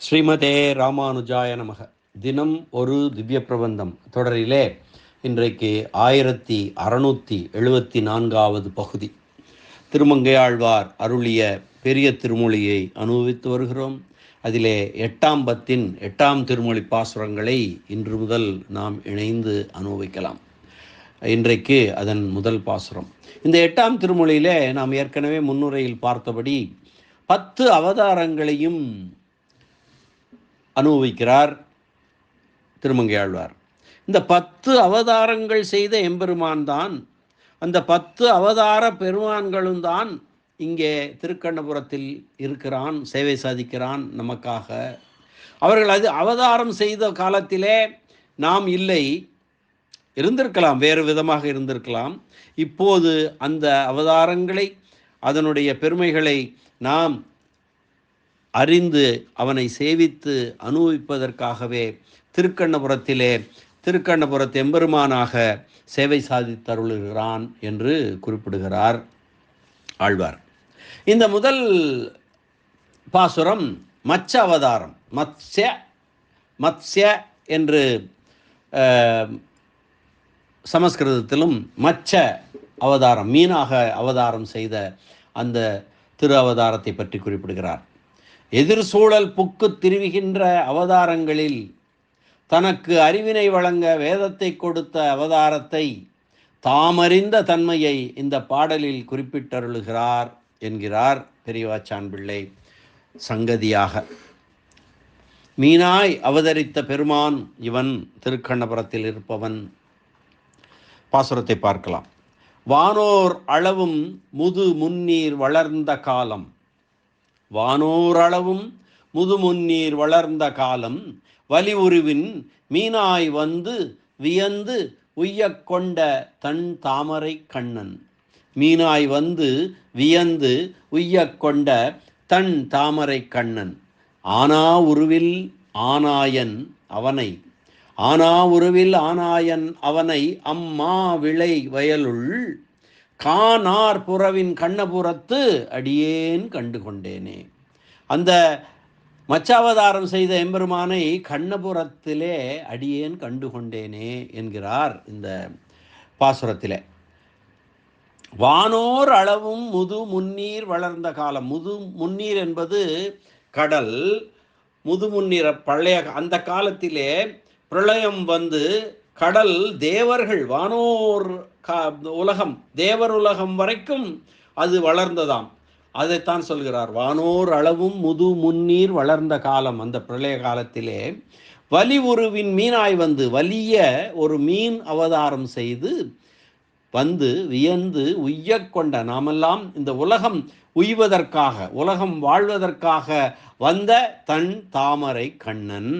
ஸ்ரீமதே ராமானுஜாய நமக. தினம் ஒரு திவ்ய பிரபந்தம் தொடரிலே இன்றைக்கு 1674வது பகுதி. திருமங்கையாழ்வார் அருளிய பெரிய திருமொழியை அனுபவித்து வருகிறோம். அதிலே 8ஆம் பத்தின் 8ஆம் திருமொழி பாசுரங்களை இன்று முதல் நாம் இணைந்து அனுபவிக்கலாம். இன்றைக்கு அதன் முதல் பாசுரம். இந்த 8ஆம் திருமொழியிலே நாம் ஏற்கனவே முன்னுரையில் பார்த்தபடி 10 அவதாரங்களையும் அனுபவிக்கிறார் திருமங்கையாழ்வார். இந்த 10 அவதாரங்கள் செய்த எம்பெருமான் தான், அந்த 10 அவதார பெருமான்களும் தான் இங்கே திருக்கண்ணபுரத்தில் இருக்கிறான், சேவை சாதிக்கிறான் நமக்காக. அவர்கள் அது அவதாரம் செய்த காலத்திலே நாம் இல்லை, இருந்திருக்கலாம், வேறு விதமாக இருந்திருக்கலாம். இப்போது அந்த அவதாரங்களை, அதனுடைய பெருமைகளை நாம் அறிந்து அவனை சேவித்து அனுபவிப்பதற்காகவே திருக்கண்ணபுரத்து எம்பெருமானாக சேவை சாதித்தருளுகிறான் என்று குறிப்பிடுகிறார் ஆழ்வார். இந்த முதல் பாசுரம் மச்ச அவதாரம். மத்ஸ்ய என்று சமஸ்கிருதத்திலும் மச்ச அவதாரம், மீனாக அவதாரம் செய்த அந்த திரு அவதாரத்தை பற்றி குறிப்பிடுகிறார். எதிர்சூழல் புக்கு திருவுகின்ற அவதாரங்களில் தனக்கு அறிவினை வழங்க வேதத்தை கொடுத்த அவதாரத்தை தாமறிந்த தன்மையை இந்த பாடலில் குறிப்பிட்டருளுகிறார் என்கிறார் பெரியவாச்சான் பிள்ளை சங்கதியாக. மீனாய் அவதரித்த பெருமான் இவன், திருக்கண்ணபுரத்தில் இருப்பவன். பாசுரத்தை பார்க்கலாம். வானோர் அளவும் முது முன்னீர் வளர்ந்த காலம், வானோரளவும் முதுமுன்னீர் வளர்ந்த காலம், வலி உருவின் மீனாய் வந்து வியந்து உய்யக் கொண்ட தன் தாமரை கண்ணன். மீனாய் வந்து வியந்து உய்யக் கொண்ட தன் தாமரை கண்ணன். ஆனா உருவில் ஆனாயன் அவனை, ஆனா உருவில் ஆனாயன் அவனை அம்மா விளை வயலுள் கானார் புறவின் கண்ணபுரத்து அடியேன் கண்டு கொண்டேனே. அந்த மச்சாவதாரம் செய்த எம்பெருமானை கண்ணபுரத்திலே அடியேன் கண்டு கொண்டேனே என்கிறார் இந்த பாசுரத்திலே. வானோர் அளவும் முது முன்னீர் வளர்ந்த காலம். முது முன்னீர் என்பது கடல். முது முன்னீர் பழைய அந்த காலத்திலே பிரளயம் வந்து கடல் தேவர்கள், வானோர் உலகம், தேவர் உலகம் வரைக்கும் அது வளர்ந்ததாம். அதைத்தான் சொல்கிறார். வானோர் அளவும் முது முன்னீர் வளர்ந்த காலம், அந்த பிரளய காலத்திலே வலி உருவின் மீனாய் வந்து, வலிய ஒரு மீன் அவதாரம் செய்து வந்து வியந்து உய்யக் கொண்ட, நாமெல்லாம் இந்த உலகம் உய்வதற்காக, உலகம் வாழ்வதற்காக வந்த தன் தாமரை கண்ணன்.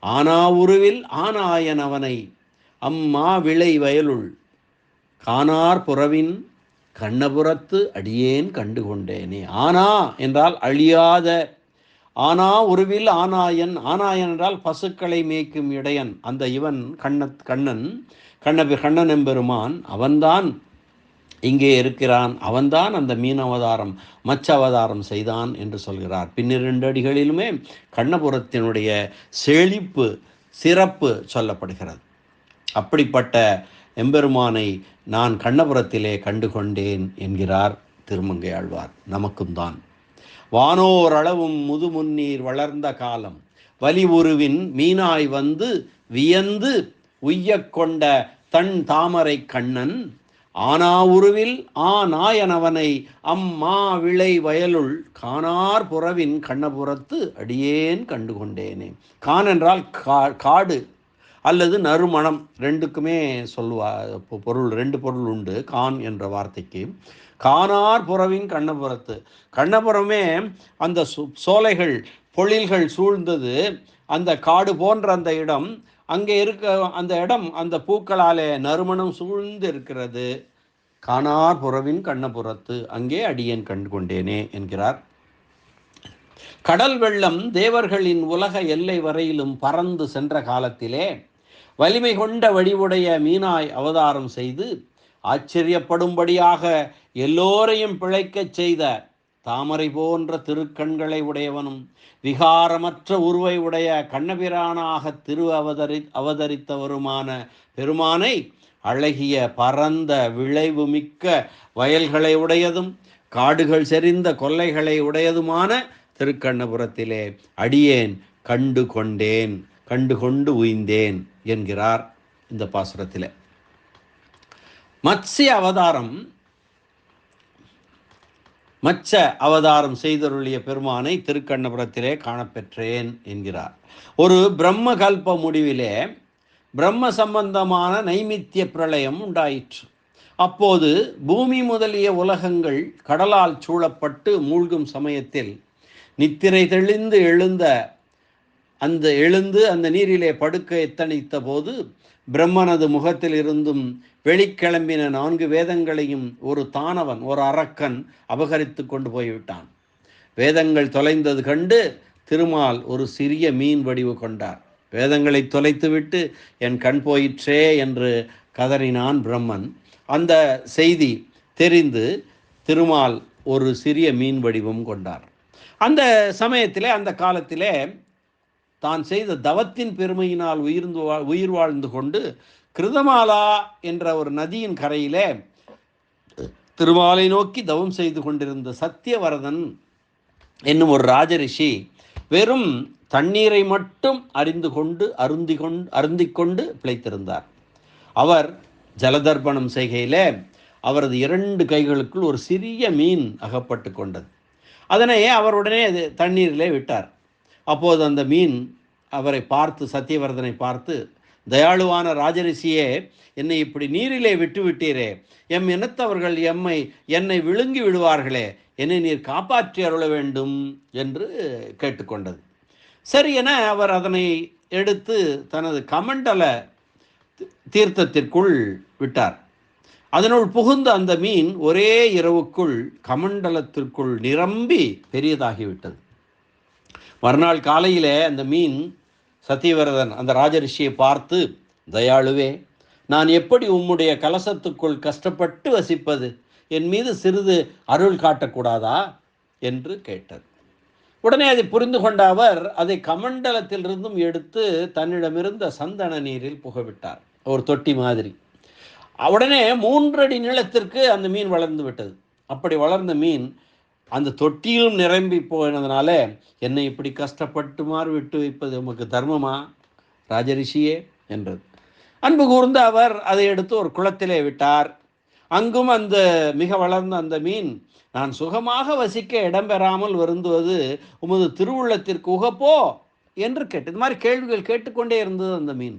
ஆனா உருவில் ஆனாயன் அவனை அம்மா விளை வயலுள் கானார் புறவின் கண்ணபுரத்து அடியேன் கண்டு கொண்டேனே. ஆனா என்றால் அழியாத, ஆனா உருவில் ஆனாயன். ஆனாயன் என்றால் பசுக்களை மேய்க்கும் இடையன். அந்த இவன் கண்ணன் எம்பெருமான் அவன்தான் இங்கே இருக்கிறான். அவன்தான் அந்த மீன் அவதாரம், மச்ச அவதாரம் செய்தான் என்று சொல்கிறார். பின்னிரண்டு அடிகளிலுமே கண்ணபுரத்தினுடைய செழிப்பு, சிறப்பு சொல்லப்படுகிறது. அப்படிப்பட்ட எம்பெருமானை நான் கண்ணபுரத்திலே கண்டு கொண்டேன் என்கிறார் திருமங்கையாழ்வார். நமக்கும் தான். வானோர் அளவும் முதுமுன்னீர் வளர்ந்த காலம், வலி உருவின் மீனாய் வந்து வியந்து உய்யக் கொண்ட தன் தாமரை கண்ணன். ஆனா உருவில் நாயனவனை அம்மா விளை வயலுள் கானார் புறவின் கண்ணபுரத்து அடியேன் கண்டு கொண்டேனே. கான் என்றால் காடு அல்லது நறுமணம், ரெண்டுக்குமே பொருள், ரெண்டு பொருள் உண்டு கான் என்ற வார்த்தைக்கு. கானார் புறவின் கண்ணபுரத்து, கண்ணபுரமே அந்த சோலைகள் பொழில்கள் சூழ்ந்தது, அந்த காடு போன்ற அந்த இடம், அங்கே இருக்க அந்த இடம் அந்த பூக்களாலே நறுமணம் சூழ்ந்து இருக்கிறது. கானார் புறவின் கண்ணபுரத்து அங்கே அடியேன் கண்டு கொண்டேனே என்கிறார். கடல் வெள்ளம் தேவர்களின் உலக எல்லை வரையிலும் பறந்து சென்ற காலத்திலே வலிமை கொண்ட வடிவுடைய மீனாய் அவதாரம் செய்து ஆச்சரியப்படும்படியாக எல்லோரையும் பிழைக்கச் செய்த தாமரை போன்ற திருக்கண்களை உடையவனும் விகாரமற்ற உருவை உடைய கண்ணபிரானாக அவதரித்தவருமான பெருமானை அழகிய பரந்த விளைவு மிக்க வயல்களை உடையதும் காடுகள் செறிந்த கொல்லைகளை உடையதுமான திருக்கண்ணபுரத்திலே அடியேன் கண்டு கொண்டு உய்ந்தேன் என்கிறார் இந்த பாசுரத்திலே. மச்ச அவதாரம் செய்தருளிய பெருமானை திருக்கண்ணபுரத்திலே காணப்பெற்றேன் என்கிறார். ஒரு பிரம்ம கல்ப முடிவிலே பிரம்ம சம்பந்தமான நைமித்திய பிரளயம் உண்டாயிற்று. அப்போது பூமி முதலிய உலகங்கள் கடலால் சூழப்பட்டு மூழ்கும் சமயத்தில் நித்திரை தெளிந்து எழுந்து அந்த நீரிலே படுக்க எத்தனித்த போது பிரம்மனது முகத்தில் இருந்தும் வெளிக்கிளம்பின 4 வேதங்களையும் ஒரு தானவன், ஒரு அரக்கன் அபகரித்து கொண்டு போய்விட்டான். வேதங்கள் தொலைந்தது கண்டு திருமால் ஒரு சிறிய மீன் வடிவு கொண்டார். வேதங்களை தொலைத்துவிட்டு என் கண் போயிற்றே என்று கதறினான் பிரம்மன். அந்த செய்தி தெரிந்து திருமால் ஒரு சிறிய மீன் வடிவம் கொண்டார். அந்த சமயத்திலே, அந்த காலத்திலே தான் செய்த தவத்தின் பெருமையினால் உயிர் வாழ்ந்து கொண்டு கிருதமாலா என்ற ஒரு நதியின் கரையிலே திருமாலை நோக்கி தவம் செய்து கொண்டிருந்த சத்தியவரதன் என்னும் ஒரு ராஜரிஷி வெறும் தண்ணீரை மட்டும் அருந்திக்கொண்டு பிழைத்திருந்தார். அவர் ஜலதர்ப்பணம் செய்கையிலே அவரது 2 கைகளுக்குள் ஒரு சிறிய மீன் அகப்பட்டு கொண்டது. அதனை அவருடனே தண்ணீரிலே விட்டார். அப்போது அந்த மீன் அவரை பார்த்து, சத்தியவர்தனை பார்த்து, தயாளுவான ராஜரிஷியே, என்னை இப்படி நீரிலே விட்டுவிட்டீரே, எம் இனத்தவர்கள் என்னை விழுங்கி விடுவார்களே, என்னை நீர் காப்பாற்றி அருள வேண்டும் என்று கேட்டுக்கொண்டது. சரி என அவர் அதனை எடுத்து தனது கமண்டல தீர்த்தத்திற்குள் விட்டார். அதனுள் புகுந்த அந்த மீன் ஒரே இரவுக்குள் கமண்டலத்திற்குள் நிரம்பி பெரியதாகிவிட்டது. மறுநாள் காலையிலே அந்த மீன் சத்தியவரதன் அந்த ராஜரிஷியை பார்த்து, தயாளுவே, நான் எப்படி உம்முடைய கலசத்துக்குள் கஷ்டப்பட்டு வசிப்பது? என் மீது சிறிது அருள் காட்டக்கூடாதா என்று கேட்டது. உடனே அதை புரிந்து கொண்ட அவர் அதை கமண்டலத்திலிருந்தும் எடுத்து தன்னிடமிருந்த சந்தன நீரில் புகவிட்டார், ஒரு தொட்டி மாதிரி. உடனே 3 அடி நீளத்திற்கு அந்த மீன் வளர்ந்து விட்டது. அப்படி வளர்ந்த மீன் அந்த தொட்டியிலும் நிரம்பி போனதுனால, என்னை இப்படி கஷ்டப்பட்டுமாறு விட்டு வைப்பது உமக்கு தர்மமா ராஜரிஷியே என்றது. அன்பு கூர்ந்து அவர் அதை எடுத்து ஒரு குளத்திலே விட்டார். அங்கும் அந்த மிக வளர்ந்த அந்த மீன், நான் சுகமாக வசிக்க இடம்பெறாமல் வருந்துவது உமது திருவுள்ளத்திற்கு உகப்போ என்று கேட்டு இது மாதிரி கேள்விகள் கேட்டுக்கொண்டே இருந்தது அந்த மீன்.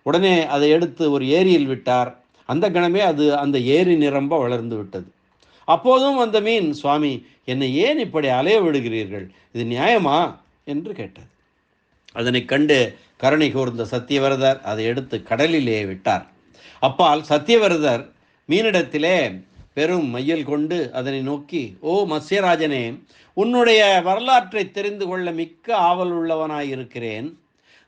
உடனே அதை எடுத்து ஒரு ஏரியில் விட்டார். அந்த கணமே அது அந்த ஏரி நிரம்ப வளர்ந்து விட்டது. அப்போதும் அந்த மீன், சுவாமி, என்னை ஏன் இப்படி அலைய விடுகிறீர்கள், இது நியாயமா என்று கேட்டது. அதனை கண்டு கருணை கூர்ந்த சத்தியவரதர் அதை எடுத்து கடலிலே விட்டார். அப்பால் சத்தியவரதர் மீனிடத்திலே பெரும் மையல் கொண்டு அதனை நோக்கி, ஓ மத்ஸ்யராஜனே, உன்னுடைய வரலாற்றை தெரிந்து கொள்ள மிக்க ஆவல் உள்ளவனாயிருக்கிறேன்.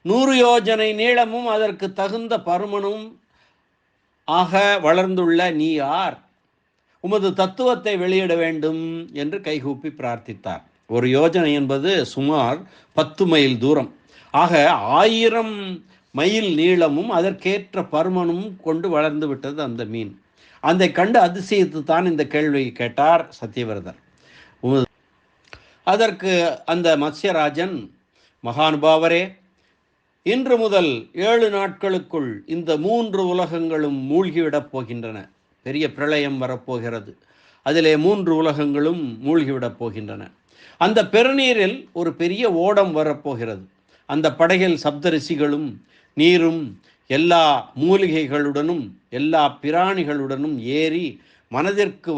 100 யோஜனை நீளமும் அதற்கு தகுந்த பருமனும் ஆக வளர்ந்துள்ள நீ யார்? உமது தத்துவத்தை வெளியிட வேண்டும் என்று கைகூப்பி பிரார்த்தித்தார். 1 யோஜனை என்பது சுமார் 10 மைல் தூரம். ஆக 1000 மைல் நீளமும் அதற்கேற்ற பருமனும் கொண்டு வளர்ந்து விட்டது அந்த மீன். அதை கண்டு அதிசயித்து தான் இந்த கேள்வி கேட்டார் சத்தியவரதர். அதற்கு அந்த மத்ஸ்யராஜன், மகானுபாவரே, இன்று முதல் 7 நாட்களுக்குள் இந்த 3 உலகங்களும் மூழ்கிவிடப் போகின்றன. பெரிய பிரளயம் வரப்போகிறது. அதிலே 3 உலகங்களும் மூழ்கிவிடப் போகின்றன. அந்த பெருநீரில் ஒரு பெரிய ஓடம் வரப்போகிறது. அந்த படகில் சப்தரிஷிகளும் நீரும் எல்லா மூலிகைகளுடனும் எல்லா பிராணிகளுடனும் ஏறி மனதிற்கு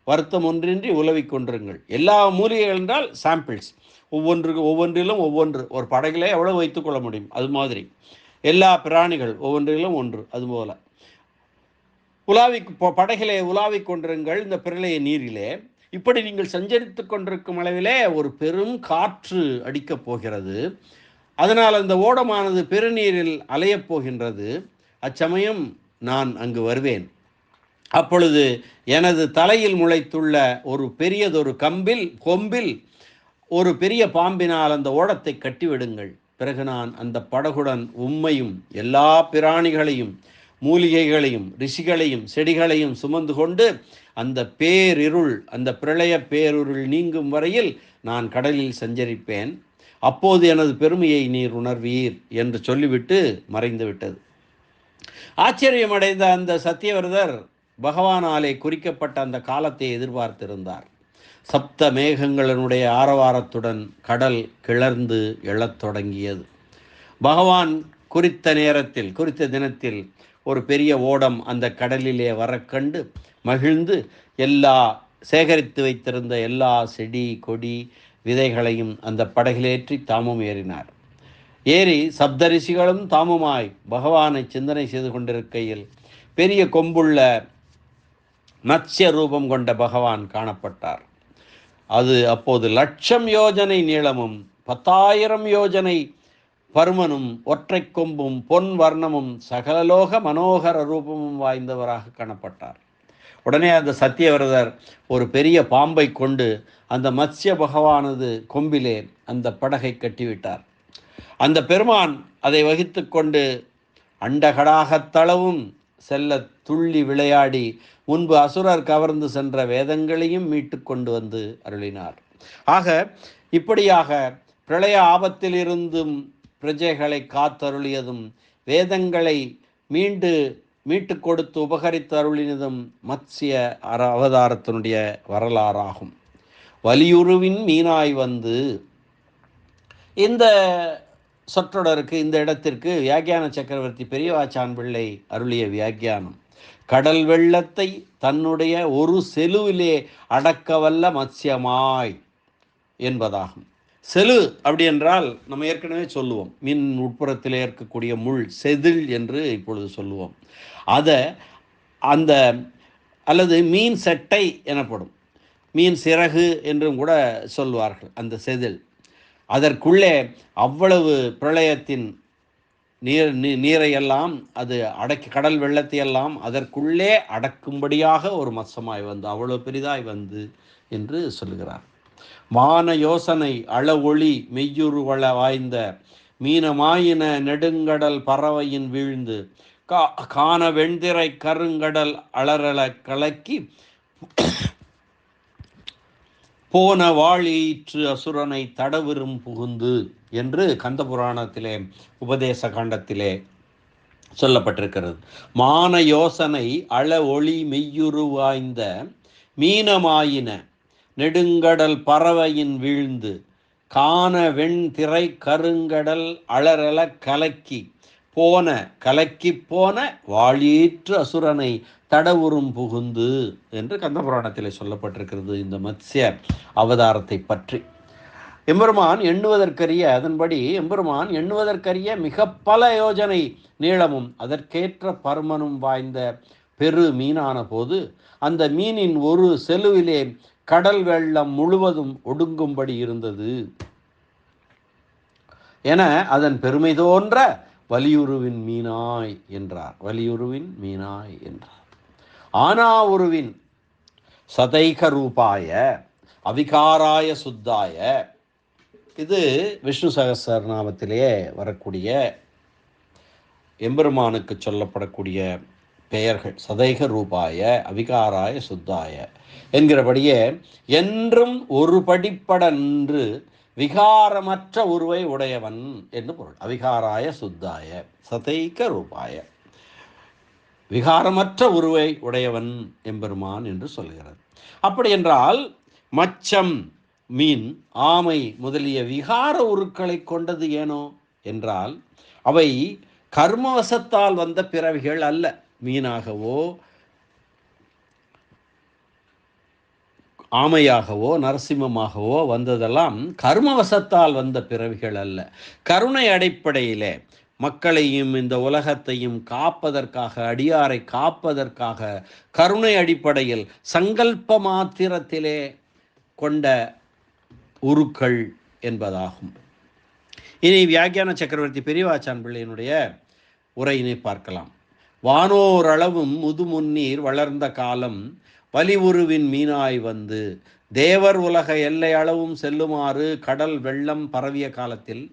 வருத்தமொன்றின்றி உலவிக் கொண்டிருங்கள். எல்லா மூலிகைகள் என்றால் சாம்பிள்ஸ், ஒவ்வொன்றிலும் ஒவ்வொன்று. ஒரு படகிலே எவ்வளவு வைத்துக்கொள்ள முடியும், அது மாதிரி எல்லா பிராணிகள் ஒவ்வொன்றிலும் ஒன்று. அதுபோல படகிலே உலாவிக் கொண்டிருங்கள் இந்த பிரளய நீரிலே. இப்படி நீங்கள் சஞ்சரித்து கொண்டிருக்கும் அளவிலே ஒரு பெரும் காற்று அடிக்கப் போகிறது. அதனால் அந்த ஓடமானது பெருநீரில் அலையப் போகின்றது. அச்சமயம் நான் அங்கு வருவேன். அப்பொழுது எனது தலையில் முளைத்துள்ள ஒரு பெரியதொரு கொம்பில் ஒரு பெரிய பாம்பினால் அந்த ஓடத்தை கட்டிவிடுங்கள். பிறகு நான் அந்த படகுடன் உம்மையும் எல்லா பிராணிகளையும் மூலிகைகளையும் ரிஷிகளையும் செடிகளையும் சுமந்து கொண்டு அந்த பிரளய பேருருள் நீங்கும் வரையில் நான் கடலில் சஞ்சரிப்பேன். அப்போது எனது பெருமையை நீர் உணர்வீர் என்று சொல்லிவிட்டு மறைந்து விட்டது. ஆச்சரியமடைந்த அந்த சத்தியவரதர் பகவானாலே குறிக்கப்பட்ட அந்த காலத்தை எதிர்பார்த்திருந்தார். சப்த மேகங்களினுடைய ஆரவாரத்துடன் கடல் கிளர்ந்து எழத் தொடங்கியது. பகவான் குறித்த தினத்தில் ஒரு பெரிய ஓடம் அந்த கடலிலே வரக்கண்டு மகிழ்ந்து சேகரித்து வைத்திருந்த எல்லா செடி கொடி விதைகளையும் அந்த படகிலேற்றி தாமும் ஏறினார். ஏறி சப்தரிஷிகளும் தாமுமாய் பகவானை சிந்தனை செய்து கொண்டிருக்கையில் பெரிய கொம்புள்ள மத்ஸ்ய ரூபம் கொண்ட பகவான் காணப்பட்டார். அது அப்போது 1,00,000 யோஜனை நீளமும் 10,000 யோஜனை பருமனும் ஒற்றை கொம்பும் பொன் வர்ணமும் சகலலோக மனோகர ரூபமும் வாய்ந்தவராக காணப்பட்டார். உடனே அந்த சத்தியவரதர் ஒரு பெரிய பாம்பை கொண்டு அந்த மத்ஸ்ய பகவானது கொம்பிலே அந்த படகை கட்டிவிட்டார். அந்த பெருமான் அதை வகித்து கொண்டு அண்டகடாகத்தளவும் செல்ல துள்ளி விளையாடி முன்பு அசுரர் கவர்ந்து சென்ற வேதங்களையும் மீட்டு கொண்டு வந்து அருளினார். ஆக இப்படியாக பிரளய ஆபத்திலிருந்தும் பிரஜைகளை காத்தருளியதும் வேதங்களை மீட்டு கொடுத்து உபகரித்து அருளினதும் மத்ஸ்ய அவதாரத்தினுடைய வரலாறாகும். வலியுருவின் மீனாய் வந்து இந்த சொற்றொடருக்கு இந்த இடத்திற்கு வியாக்கியான சக்கரவர்த்தி பெரியவாச்சான் பிள்ளை அருளிய வியாக்கியானம் கடல் வெள்ளத்தை தன்னுடைய ஒரு செலுவிலே அடக்கவல்ல மத்ஸ்யமாய் என்பதாகும். செலு அப்படி என்றால் நம்ம ஏற்கனவே சொல்லுவோம், மீன் உட்புறத்திலே இருக்கக்கூடிய முள் செதில் என்று இப்பொழுது சொல்லுவோம். அல்லது மீன் சட்டை எனப்படும், மீன் சிறகு என்றும் கூட சொல்வார்கள். அந்த செதில் அதற்குள்ளே அவ்வளவு பிரளயத்தின் நீரையெல்லாம் அது கடல் வெள்ளத்தையெல்லாம் அதற்குள்ளே அடக்கும்படியாக ஒரு மத்சமாய் வந்து அவ்வளவு பெரிதாய் வந்து என்று சொல்லுகிறார். மான யோசனை அள ஒளி மெய்யுருவள வாய்ந்த மீனமாயின நெடுங்கடல் பறவையின் வீழ்ந்து காண வெண்திரை கருங்கடல் அலறல கலக்கி போன வாழீற்று அசுரனை தடவிரும் புகுந்து என்று கந்த புராணத்திலே உபதேச காண்டத்திலே சொல்லப்பட்டிருக்கிறது. மான யோசனை அள ஒளி மெய்யுரு வாய்ந்த மீனமாயின நெடுங்கடல் பறவையின் வீழ்ந்து காண வெண்திரை கருங்கடல் அலறல கலக்கி போன வாழீற்று அசுரனை தடவுறும் புகுந்து என்று கந்தபுராணத்தில் சொல்லப்பட்டிருக்கிறது. இந்த மத்ஸ்ய அவதாரத்தை பற்றி அதன்படி எம்பெருமான் எண்ணுவதற்கரிய மிக பல யோஜனை நீளமும் அதற்கேற்ற பருமனும் வாய்ந்த பெரு மீனான போது அந்த மீனின் ஒரு செலுவிலே கடல் வெள்ளம் முழுவதும் ஒடுங்கும்படி இருந்தது என அதன் பெருமை தோன்ற வலியுருவின் மீனாய் என்றார். ஆனாவுருவின் சதைக ரூபாய அவிகாராய சுத்தாய, இது விஷ்ணு சகஸ்ரநாமத்திலே வரக்கூடிய எம்பெருமானுக்கு சொல்லப்படக்கூடிய பெயர்கள். சதைக ரூபாய அவிகாராய சுத்தாய என்கிறபடியே என்றும் ஒரு படிப்பட நின்று விகாரமற்ற உருவை உடையவன் என்று பொருள். அவிகாராய சுத்தாய சதைக ரூபாய விகாரமற்ற உருவை உடையவன் எம்பெருமான் என்று சொல்கிறது. அப்படி என்றால் மச்சம், மீன், ஆமை முதலிய விகார உருக்களை கொண்டது ஏனோ என்றால் அவை கர்மவசத்தால் வந்த பிறவிகள் அல்ல. மீனாகவோ ஆமையாகவோ நரசிம்மமாகவோ வந்ததெல்லாம் கர்மவசத்தால் வந்த பிறவிகள் அல்ல. கருணை அடிப்படையிலே மக்களையும் இந்த உலகத்தையும் காப்பதற்காக, அடியாரை காப்பதற்காக கருணை அடிப்படையில் சங்கல்ப மாத்திரத்திலே கொண்ட உருக்கள் என்பதாகும். இனி வியாக்கியான சக்கரவர்த்தி பெரியவாச்சான் பிள்ளையினுடைய உரையினை பார்க்கலாம். வானோரளவும் முதுமுன்னீர் வளர்ந்த காலம் வலிவுருவின் மீனாய் வந்து தேவர் உலக எல்லை அளவும் செல்லுமாறு கடல் வெள்ளம் பரவிய காலத்தில்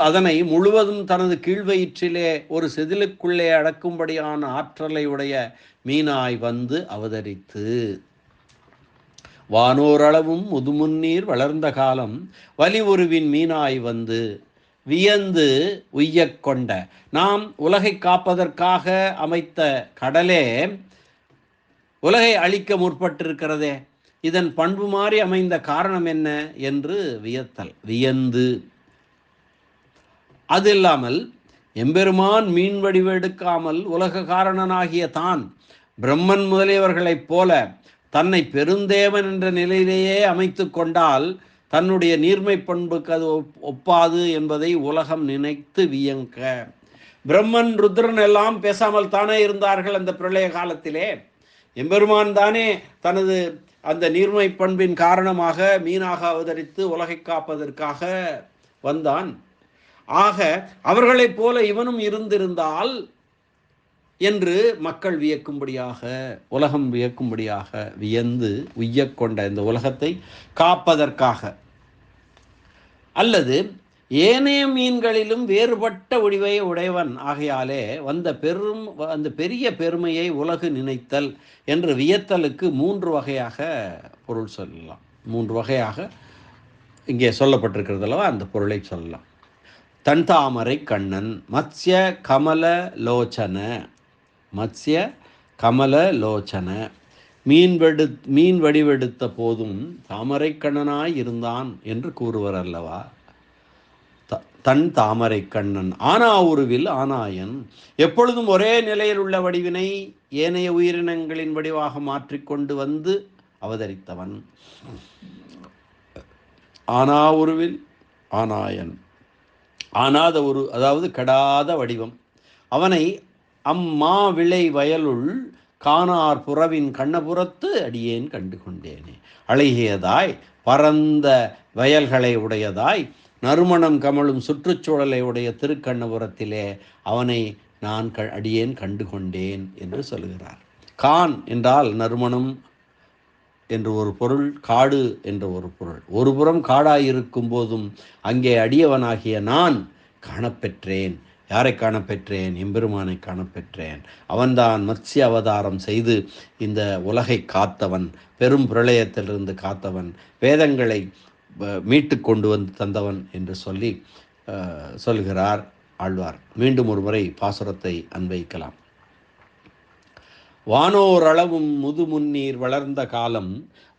அதனை முழுவதும் தனது கீழ்வயிற்றிலே ஒரு செதிலுக்குள்ளே அடக்கும்படியான ஆற்றலை உடைய மீனாய் வந்து அவதரித்து வானோரளவும் முதுமுன்னீர் வளர்ந்த காலம் வலிவுருவின் மீனாய் வந்து வியந்து உய்யக் கொண்ட. நாம் உலகை காப்பதற்காக அமைத்த கடலே உலகை அழிக்க முற்பட்டிருக்கிறதே, இதன் பண்பு மாறி அமைந்த காரணம் என்ன என்று வியந்து. அது இல்லாமல் எம்பெருமான் மீன் வடிவெடுக்காமல் உலக காரணனாகிய தான் பிரம்மன் முதலியவர்களைப் போல தன்னை பெருந்தேவன் என்ற நிலையிலேயே அமைத்து கொண்டால் தன்னுடைய நீர்மை பண்புக்கு அது ஒப்பாது என்பதை உலகம் நினைத்து வியங்க. பிரம்மன் ருத்ரன் எல்லாம் பேசாமல் தானே இருந்தார்கள் அந்த பிரளய காலத்திலே. எம்பெருமான் தானே தனது அந்த நீர்மை பண்பின் காரணமாக மீனாக அவதரித்து உலகை காப்பதற்காக வந்தான். ஆக அவர்களைப் போல இவனும் இருந்திருந்தால் என்று மக்கள் வியக்கும்படியாக, உலகம் வியக்கும்படியாக வியந்து உய்யக்கொண்ட இந்த உலகத்தை காப்பதற்காக, அல்லது ஏனைய மீன்களிலும் வேறுபட்ட ஒளிவை உடையவன் ஆகையாலே அந்த பெரிய பெருமையை உலகு நினைத்தல் என்று வியத்தலுக்கு 3 வகையாக பொருள் சொல்லலாம். 3 வகையாக இங்கே சொல்லப்பட்டிருக்கிறது அல்லவா, அந்த பொருளை சொல்லலாம். தன்தாமரை கண்ணன், மத்ஸ்ய கமல லோச்சன, மத்ஸ்ய கமல லோச்சன, மீன் வடிவெடுத்த போதும் தாமரை கண்ணனாய் இருந்தான் என்று கூறுவர் அல்லவா. தன் தாமரை கண்ணன் ஆனா உருவில் ஆனாயன், எப்பொழுதும் ஒரே நிலையில் உள்ள வடிவினை ஏனைய உயிரினங்களின் வடிவாக மாற்றிக்கொண்டு வந்து அவதரித்தவன். ஆனா உருவில் ஆனாயன், ஆனாத ஒரு, அதாவது கெடாத வடிவம். அவனை அம்மா விளை வயலுள் காணார் புறவின் கண்ணபுரத்து அடியேன் கண்டு கொண்டேனே. அழகியதாய் பரந்த வயல்களை உடையதாய் நறுமணம் கமழும் சுற்றுச்சூழலை உடைய திருக்கண்ணபுரத்திலே அவனை நான் அடியேன் கண்டு கொண்டேன் என்று சொல்கிறார். கான் என்றால் நறுமணம் என்று ஒரு பொருள், காடு என்ற ஒரு பொருள். ஒரு புறம் காடாயிருக்கும் போதும் அங்கே அடியவனாகிய நான் காணப்பெற்றேன். யாரை காணப்பெற்றேன்? எம்பெருமானை காணப்பெற்றேன். அவன்தான் மத்ஸ்ய அவதாரம் செய்து இந்த உலகை காத்தவன், பெரும் பிரளயத்திலிருந்து காத்தவன், வேதங்களை மீட்டு கொண்டு வந்து தந்தவன் என்று சொல்கிறார் ஆழ்வார். மீண்டும் ஒரு முறை பாசுரத்தை அன்வைக்கலாம். வானோரளவும் முதுமுன்னீர் வளர்ந்த காலம்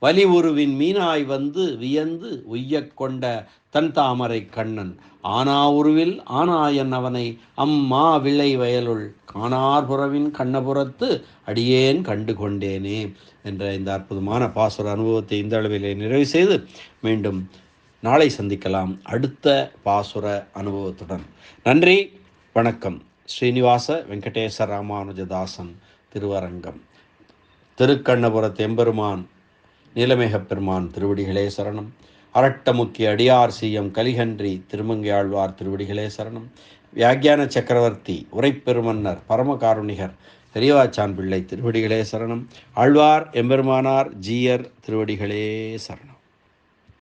வலிவுருவின் மீனாய் வந்து வியந்து உய்யக் கொண்ட தன் தாமரை கண்ணன் ஆனா உருவில் ஆனாயன் அவனை அம்மா விளை வயலுள் காணார் புறவின் கண்ணபுரத்து அடியேன் கண்டு கொண்டேனே என்ற இந்த அற்புதமான பாசுர அனுபவத்தை இந்த அளவிலே நிறைவு செய்து மீண்டும் நாளை சந்திக்கலாம் அடுத்த பாசுர அனுபவத்துடன். நன்றி, வணக்கம். ஸ்ரீனிவாச வெங்கடேச ராமானுஜதாசன் திருவரங்கம். திருக்கண்ணபுரத்து எம்பெருமான் நீலமேகப் பெருமான் திருவடிகளே சரணம். அரட்டமுக்கிய அடியார் சீயம் கலிகன்றி திருமங்கை ஆழ்வார் திருவடிகளே சரணம். வியாக்கியான சக்கரவர்த்தி உரைப்பெருமன்னர் பரமகாருணிகர் பெரியவாச்சான் பிள்ளை திருவடிகளே சரணம். ஆழ்வார் எம்பெருமானார் ஜீயர் திருவடிகளே சரணம்.